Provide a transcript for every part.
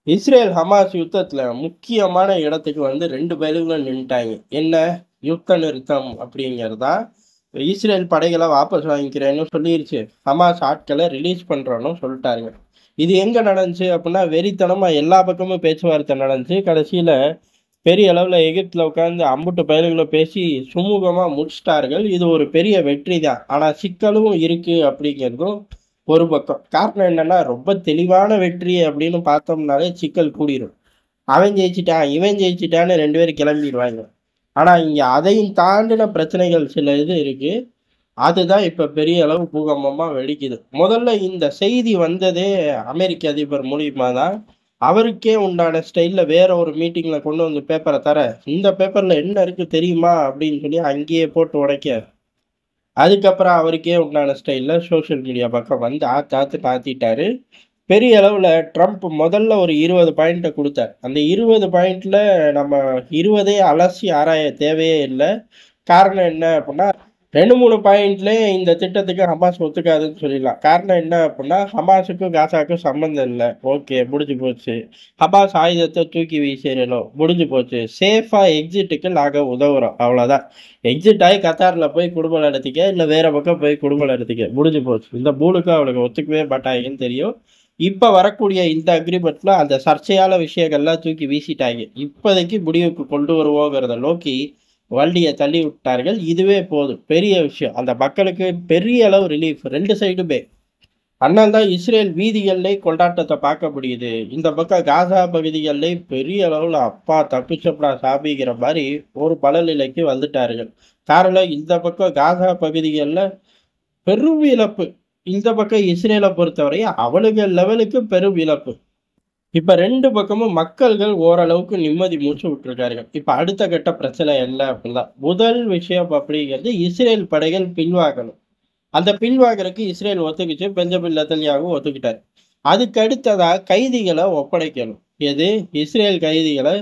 Israel Hamas யுத்தத்துல முக்கியமான இடத்துக்கு வந்து 2 பேர்களும் நின்னுட்டாங்க. என்ன? யுத்த நிறுத்தம் அப்படிங்கிறதா. இஸ்ரேல் படைகள வாபஸ் வாங்கிக்கிறேன்னு சொல்லிருச்சு. ஹமாஸ் ஆட்கள ரிலீஸ் பண்றோம்னு சொல்ட்டாருங்க. இது எங்க நடந்துச்சு அப்புட்ன்னா, வெறித்தனமா எல்லா பக்கமும் பேச்சுவார்த்தை நடந்துச்சு. கடைசியில பெரிய அளவுல எகிப்துல உட்கார்ந்து அம்புட்டு பயலுகளும் பேசி சுமூகமா முடிச்சுட்டார்கள். இது ஒரு பெரிய வெற்றி தான். ஆனா சிக்கலும் இருக்கு அப்படிங்கிறதும் ஒரு பக்கம். காரணம் என்னன்னா, ரொம்ப தெளிவான வெற்றி அப்படின்னு பார்த்தோம்னாலே சிக்கல் கூடிரும். அவன் ஜெயிச்சுட்டான், இவன் ஜெயிச்சுட்டான்னு 2 பேரும் கிளம்பிருவாங்க. ஆனா இங்க அதையும் தாண்டின பிரச்சனைகள் சில இது இருக்கு. அதுதான் இப்ப பெரிய அளவு பூகம்பமா வெடிக்குது. முதல்ல இந்த செய்தி வந்ததே அமெரிக்க அதிபர் மூலியமா தான். அவருக்கே உண்டான ஸ்டைல்ல வேற ஒரு மீட்டிங்ல கொண்டு வந்து பேப்பர தரேன். இந்த பேப்பர்ல என்ன இருக்கு தெரியுமா? அப்படின்னு சொல்லி அங்கேயே போட்டு உடைக்க, அதுக்கப்புறம் அவருக்கே உண்டான ஸ்டைல்ல சோசியல் மீடியா பக்கம் வந்து ஆத்து ஆத்துன்னு ஆத்திட்டாரு. பெரிய அளவுல ட்ரம்ப் முதல்ல ஒரு 20 பாயிண்ட்ட குடுத்தார். அந்த 20 பாயிண்ட்ல நம்ம 20யும் அலசி ஆராய தேவையே இல்ல. காரணம் என்ன அப்புட்ன்னா, 2, 3 பாயிண்ட்லயே இந்த திட்டத்துக்கு ஹமாஸ் ஒத்துக்காதுன்னு சொல்லிடலாம். காரணம் என்ன அப்புட்ன்னா, ஹமாஸுக்கும் காசாவுக்கும் சம்மந்தம் இல்ல. ஓகே, முடிஞ்சு போச்சு. ஹமாஸ் ஆயுதத்த தூக்கி வீசிறணும். முடிஞ்சு போச்சு. சேஃபா எக்ஸிட்டுக்கு நாங்க உதவுறோம். அவ்வளோதான். எக்ஸிட் ஆயி கத்தார்ல போய் குடும்பம் நடத்திக்க, இல்ல வேற பக்கம் போய் குடும்பம் நடத்திக்க. முடிஞ்சு போச்சு. இந்த 3க்கும் அவனுங்க ஒத்துக்கவே மாட்டாய்ங்கன்னு தெரியும். இப்ப வரக்கூடிய இந்த அக்ரிமெண்ட்ல அந்த சர்ச்சையான விஷயங்கள்லாம் தூக்கி வீசிட்டாய்ங்க. இப்போதைக்கு முடிவுக்கு கொண்டு வருவோங்கிறத நோக்கி வண்டிய தள்ளி விட்டார்கள். இதுவே போதும். பெரிய விஷயம். அந்த மக்களுக்கு பெரிய அளவு ரிலீஃப் 2 சைடுமே. அதனால தான் இஸ்ரேல் வீதிகள்லே கொண்டாட்டத்த பார்க்க முடியுது. இந்த பக்கம் காசா பகுதிகள்லே பெரிய அளவுல அப்பா தப்பிச்சோம்டா சாமிங்கிற மாரி ஒரு மனநிலைக்கு வந்துட்டார்கள். காரணம் இந்த பக்கம் காசா பகுதிகள்ல பெரும் இழப்பு. இந்த பக்கம் இஸ்ரேல பொறுத்தவரை அவனுங்க லெவலுக்கு பெரும் இழப்பு. இப்ப 2 பக்கமும் மக்கள்கள் ஓரளவுக்கு நிம்மதி மூச்சு விட்டுருக்கார்கள். இப்ப அடுத்த கட்ட பிரச்சனை என்ன அப்படின்னா, முதல் விஷயம் அப்படிங்கிறது இஸ்ரேல் படைகள் பின்வாங்கணும். அந்த பின்வாங்குறதுக்கு இஸ்ரேல் ஒத்துக்கிச்சு. பெஞ்சமின் நேதன்யாகு ஒத்துக்கிட்டாரு. அதுக்கு அடுத்ததா கைதிகள ஒப்படைக்கணும். எது? இஸ்ரேல் கைதிகள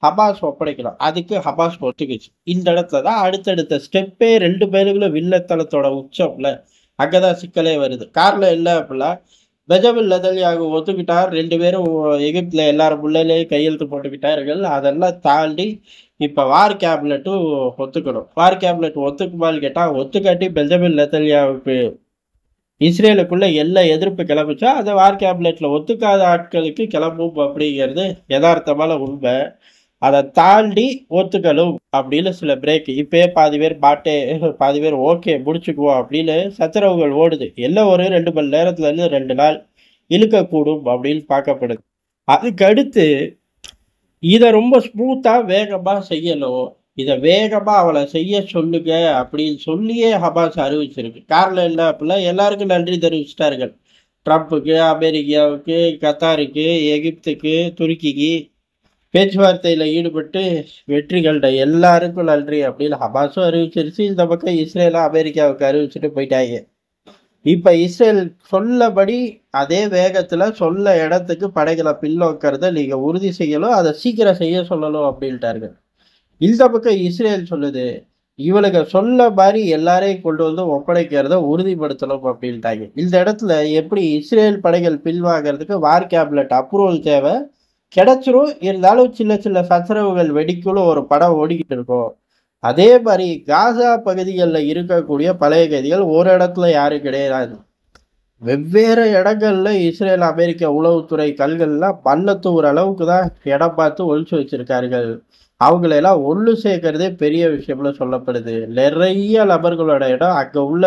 ஹமாஸ் ஒப்படைக்கணும். அதுக்கு ஹமாஸ் ஒத்துக்கிச்சு. இந்த இடத்துல தான் அடுத்தடுத்த ஸ்டெப்பே 2 பேருங்களும் வில்லத்தனத்தோட உச்சம்ல. அங்கதான் சிக்கலே வருது. காரணம் என்ன அப்படின்னா, பெஞ்சமின் நேதன்யாகு ஒத்துக்கிட்டார். 2 பேரும் எகிப்துல எல்லார் முன்னிலையிலும் கையெழுத்து போட்டுக்கிட்டார்கள். அதெல்லாம் தாண்டி இப்ப வார் கேபினட்டும் ஒத்துக்கணும். வார் கேபினட் ஒத்துக்குமான்னு கேட்டா, ஒத்துக்காட்டி பெஞ்சமின் நேதன்யாகுவுக்கு இஸ்ரேலுக்குள்ள எல்ல எதிர்ப்பு கிளம்புச்சோ, அத வார் கேபினட்ல ஒத்துக்காத ஆட்களுக்கு கிளம்பும் அப்படிங்கிறது எதார்த்தமான உண்மை. அத தாண்டி ஒத்துக்கணும் அப்படின்னு சில பிரேக். இப்பயே பாதி பேர் பாதி பேர் ஓகே முடிச்சுக்குவோம் அப்படின்னு சச்சரவுகள் ஓடுது. எல்லாம் ஒரு 2 மணி நேரத்துல இருந்து 2 நாள் இழுக்கக்கூடும் அப்படின்னு பார்க்கப்படுது. அதுக்கு அடுத்து இத ரொம்ப ஸ்மூத்தா வேகமா செய்யணும். இத வேகமா அவள செய்ய சொல்லுங்க அப்படின்னு சொல்லியே ஹமாஸ் அறிவிச்சிருக்கு. காரணம் என்ன அப்படின்னா, எல்லாருக்கும் நன்றி தெரிவிச்சுட்டார்கள். ட்ரம்புக்கு, அமெரிக்காவுக்கு, கத்தாருக்கு, எகிப்துக்கு, துருக்கிக்கு பேச்சுவார்த்தையில ஈடுபட்டு வெற்றி கண்ட எல்லாருக்கும் நன்றி அப்படின்னு ஹமாஸும் அறிவிச்சிருச்சு. இந்த பக்கம் இஸ்ரேலும் அமெரிக்காவுக்கு அறிவிச்சுட்டு போயிட்டாங்க. இப்ப இஸ்ரேல் சொல்லபடி அதே வேகத்துல சொன்ன இடத்துக்கு படைகளை பின்னோக்கிறத நீங்க உறுதி செய்யணும். அதை சீக்கிரம் செய்ய சொல்லணும் அப்படின்ட்டார்கள். இந்த பக்கம் இஸ்ரேல் சொல்லுது, இவனுங்க சொன்ன மாதிரி எல்லாரையும் கொண்டு வந்து ஒப்படைக்கிறத உறுதிப்படுத்தணும் அப்படின்ட்டாங்க. இந்த இடத்துல எப்படி இஸ்ரேல் படைகள் பின்வாங்கிறதுக்கு வார் கேபினட் அப்ரூவல் தேவை. கிடைச்சிரும். இருந்தாலும் சின்ன சின்ன சச்சரவுகள் வெடிக்கும்னு ஒரு படம் ஓடிக்கிட்டு இருக்கும். அதே மாரி காசா பகுதிகள்ல இருக்கக்கூடிய பழைய கைதிகள் ஒரு இடத்துல யாரும் கிடையாது. வெவ்வேறு இடங்கள்ல இஸ்ரேல், அமெரிக்க உளவுத்துறை கல்கள்லாம் பள்ளத்தூர் அளவுக்கு தான் இடம் பார்த்து ஒளிச்சு வச்சிருக்கார்கள். அவங்களெல்லாம் ஒண்ணு சேர்க்கிறதே பெரிய விஷயம்னு சொல்லப்படுது. நிறைய நபர்களோட இடம் அங்க உள்ள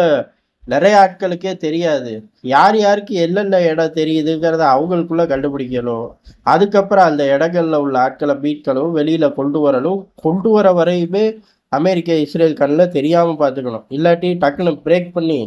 நிறைய ஆட்களுக்கே தெரியாது. யார் யாருக்கு என்னென்ன இடம் தெரியுதுங்கிறத அவங்களுக்குள்ள கண்டுபிடிக்கணும். அதுக்கப்புறம் அந்த இடங்கள்ல உள்ள ஆட்கள மீட்கணும், வெளியில கொண்டு வரணும். கொண்டு வர வரையுமே அமெரிக்க, இஸ்ரேல் கண்ணுல தெரியாம பார்த்துக்கணும். இல்லாட்டி டக்குனு பிரேக் பண்ணி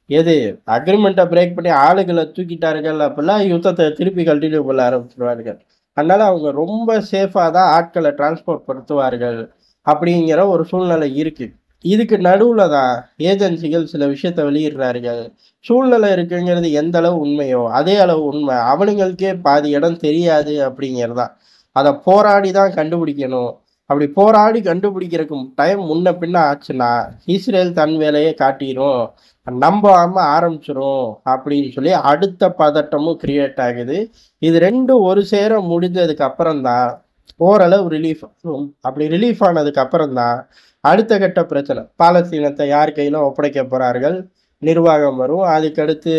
எது அக்ரிமெண்ட்ட பிரேக் பண்ணி ஆளுகள தூக்கிட்டார்கள் அப்படின்னா, யுத்தத்த திருப்பி கன்டின்யூ பண்ண ஆரம்பிச்சுருவார்கள். அதனால அவங்க ரொம்ப சேஃபா தான் ஆட்கள டிரான்ஸ்போர்ட் படுத்துவார்கள். அப்படிங்கிற ஒரு சூழ்நிலை இருக்கு. இதுக்கு நடுவுல தான் ஏஜென்சிகள் சில விஷயத்த வெளியிடுறார்கள். சூழ்நிலை இருக்குங்கிறது எந்த அளவு உண்மையோ, அதே அளவு உண்மை. அவனுங்களுக்கே பாதி இடம் தெரியாது அப்படிங்கிறது தான். அத போராடி தான் கண்டுபிடிக்கணும். அப்படி போராடி கண்டுபிடிக்கிறதுக்கு டைம் முன்ன பின்ன ஆச்சுன்னா இஸ்ரேல் தன் வேலையை காட்டிரும், நம்பாம ஆரம்பிச்சிரும் அப்படின்னு சொல்லி அடுத்த பதட்டமும் கிரியேட் ஆகுது. இது ரெண்டும் ஒரு சேர முடிஞ்சதுக்கு அப்புறம் தான் ஓரளவு ரிலீஃப். அப்படி ரிலீஃப் ஆனதுக்கு அப்புறம் தான் அடுத்த கட்ட பிரச்சனை, பாலஸ்தீனத்தை யார் கையில ஒப்படைக்க போறார்கள், நிர்வாகம் வரும். அதுக்கடுத்து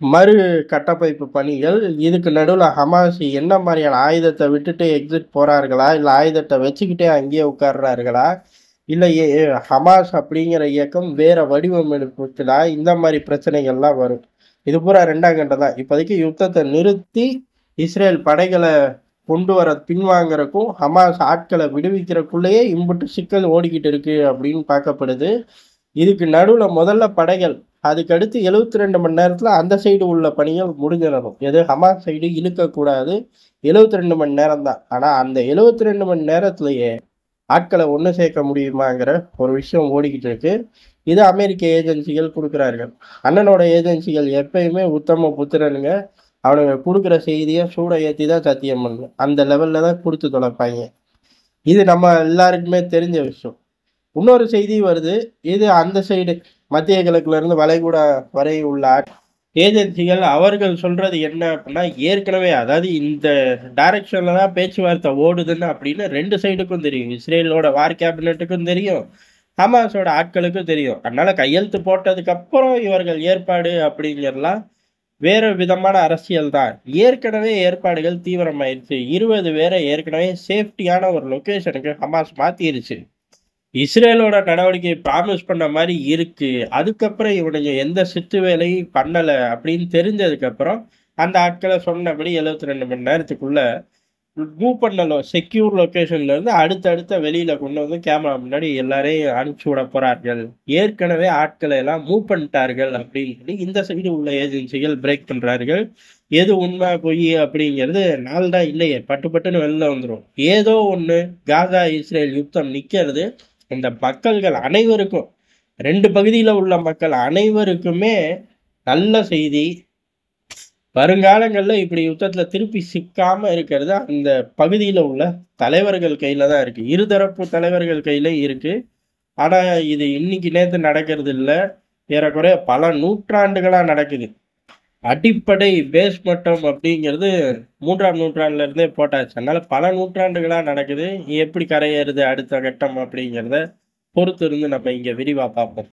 மறு கட்டமைப்பு பணிகள். இதுக்கு நடுவில் ஹமாஸ் என்ன மாதிரியான ஆயுதத்தை விட்டுட்டு எக்ஸிட் போறார்களா, இல்லை ஆயுதத்தை வச்சுக்கிட்டே அங்கேயே உட்கார்றார்களா, இல்லை ஹமாஸ் அப்படிங்கிற இயக்கம் வேற வடிவம் எடுப்புக்குதா, இந்த மாதிரி பிரச்சனைகள்லாம் வரும். இது பூரா ரெண்டாம் கட்டம் தான். இப்போதைக்கு யுத்தத்தை நிறுத்தி இஸ்ரேல் படைகளை கொண்டு வர பின்வாங்கறக்கும் ஹமாஸ் ஆட்களை விடுவிக்கிறக்குள்ளேயே இம்புட்டு சிக்கல் ஓடிக்கிட்டு இருக்கு அப்படின்னு பார்க்கப்படுது. இதுக்கு நடுவில் முதல்ல படைகள், அதுக்கடுத்து 72 மணி நேரத்தில் அந்த சைடு உள்ள பணிகள் முடிஞ்சிடணும். எது ஹமாஸ் சைடு இழுக்கக்கூடாது. 72 மணி நேரம் தான். ஆனால் அந்த 72 மணி நேரத்திலேயே ஆட்களை ஒன்று சேர்க்க முடியுமாங்கிற ஒரு விஷயம் ஓடிக்கிட்டு இருக்கு. இது அமெரிக்க ஏஜென்சிகள் கொடுக்குறார்கள். அண்ணனோட ஏஜென்சிகள் எப்பயுமே உத்தம புத்திரனுங்க. அவனுங்க கொடுக்குற செய்தியை சூட ஏற்றி தான் சத்தியம் பண்ணணும். அந்த லெவலில் தான் கொடுத்து தொலைப்பாங்க. இது நம்ம எல்லாருக்குமே தெரிஞ்ச விஷயம். இன்னொரு செய்தி வருது. இது அந்த சைடு மத்திய கிழக்குல இருந்து வளைகுடா வரை உள்ள ஏஜென்சிகள் அவர்கள் சொல்றது என்ன அப்படின்னா, ஏற்கனவே அதாவது இந்த டைரக்ஷன்ல தான் பேச்சுவார்த்தை ஓடுதுன்னு அப்படின்னு ரெண்டு சைடுக்கும் தெரியும். இஸ்ரேலோட வார் கேபினட்டுக்கும் தெரியும், ஹமாஸோட ஆட்களுக்கும் தெரியும். அதனால கையெழுத்து போட்டதுக்கு அப்புறம் இவர்கள் ஏற்பாடு அப்படிங்கிறலாம் வேற விதமான அரசியல் தான். ஏற்கனவே ஏற்பாடுகள் தீவிரமாயிருச்சு. 20 பேரை ஏற்கனவே சேஃப்டியான ஒரு லொக்கேஷனுக்கு ஹமாஸ் மாத்திருச்சு. இஸ்ரேலோட நடவடிக்கை ப்ராமிஸ் பண்ண மாதிரி இருக்கு. அதுக்கப்புறம் இவனுங்க எந்த சித்து வேலையும் பண்ணல அப்படின்னு தெரிஞ்சதுக்கு அப்புறம் அந்த ஆட்களை சொன்னபடி 72 மணி நேரத்துக்குள்ள மூவ் பண்ண செக்யூர் லொக்கேஷன்ல இருந்து அடுத்தடுத்த வெளியில கொண்டு வந்து கேமரா முன்னாடி எல்லாரையும் அனுப்பிச்சு விட போறார்கள். ஏற்கனவே ஆட்களை எல்லாம் மூவ் பண்ணிட்டார்கள் அப்படின்னு சொல்லி இந்த சைடு உள்ள ஏஜென்சிகள் பிரேக் பண்றார்கள். எது உண்மை பொய் அப்படிங்கிறது நாள்டா இல்லையே, பட்டு பட்டுன்னு வெளில வந்துடும். ஏதோ ஒண்ணு காசா இஸ்ரேல் யுத்தம் நிக்கிறது இந்த மக்கள்கள் அனைவருக்கும், ரெண்டு பகுதியில உள்ள மக்கள் அனைவருக்குமே நல்ல செய்தி. வருங்காலங்களில் இப்படி யுத்தத்தில் திருப்பி சிக்காம இருக்கிறது அந்த பகுதியில் உள்ள தலைவர்கள் கையில தான் இருக்கு. இருதரப்பு தலைவர்கள் கையில இருக்கு. ஆனா இது இன்னைக்கு நேற்று நடக்கிறது இல்லை, ஏறக்குறைய பல நூற்றாண்டுகளா நடக்குது. அடிப்படை பேஸ் மட்டம் அப்படிங்கிறது 3ஆம் நூற்றாண்டுல இருந்தே போட்டாச்சு. அதனால பல நூற்றாண்டுகளா நடக்குது. எப்படி கரையேறுது அடுத்த கட்டம் அப்படிங்கிறத பொறுத்து இருந்து நம்ம இங்க விரிவா பார்ப்போம்.